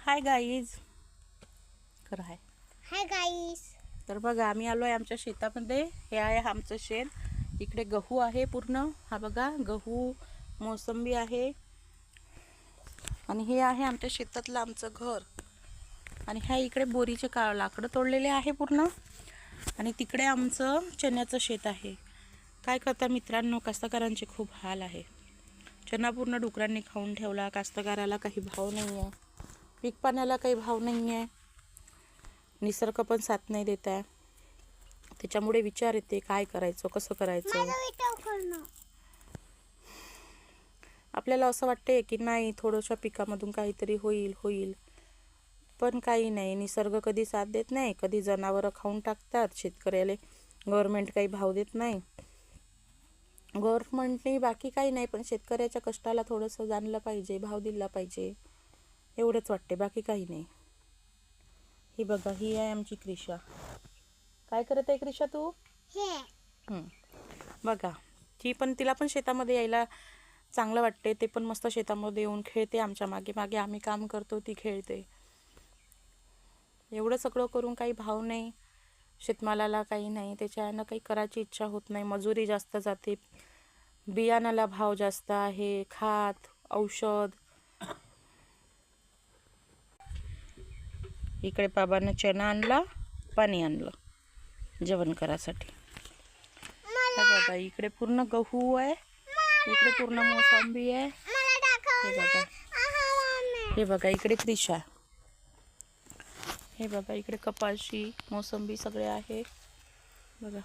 Hi guys. खरं आहे. Hi guys. तर बघा आम्ही आलो आहे आमच्या शेतामध्ये. हे आहे आमचं शेत. इकडे गहू आहे पूर्ण. हा बघा गहू, मोसंबी आहे. आणि हे आहे आमच्या शेतातलं आमचं घर. आणि ह्या इकडे बोरीचे लाकडं तोडलेले आहे पूर्ण. आणि तिकडे आमचं चण्याचं शेत आहे. काय करता मित्रांनो, कास्तकारांचे खूप हाल आहे. चणा पूर्ण डुकरांनी खाऊन ठेवला. कास्तकाराला काही भाव नाही आहे. पीक पाण्याला काही भाव नाही आहे. निसर्ग पण साथ नाही देत आहे. त्याच्यामुळे विचार येते काय करायचं, कसं करायचं. आपल्याला असं वाटते की नाही थोड्याशा पिकामधून काहीतरी होईल. पण काही नाही. निसर्ग कधी साथ देत नाही. कधी जनावरं खाऊन टाकतात शेतकऱ्याला. गव्हर्नमेंट काही भाव देत नाही. गव्हर्नमेंटने बाकी काही नाही, पण शेतकऱ्याच्या कष्टाला थोडंसं जाणलं पाहिजे, भाव दिला पाहिजे, एवढंच वाटते. बाकी काही नाही. ही बघा, ही आहे आमची क्रिशा. काय करत आहे क्रिशा तू? बघा तिला पण शेतामध्ये यायला चांगलं वाटते. ते पण मस्त शेतामध्ये येऊन खेळते. आमच्या मागे मागे आम्ही काम करतो, ती खेळते. एवढं सगळं करून काही भाव नाही. शेतमालाला काही नाही. त्याच्यानं काही करायची इच्छा होत नाही. मजुरी जास्त जाते. बियाणाला भाव जास्त आहे. खत, औषध. इकडे बाबांना चणा आणला, पाणी आणलं जेवण करायसाठी. बघा इकडे पूर्ण गहू आहे. इकडे पूर्ण मोसंबी आहे. हे बघा इकडे क्रिशा. हे बघा इकडे कपाशी, मोसंबी सगळे आहे. बघा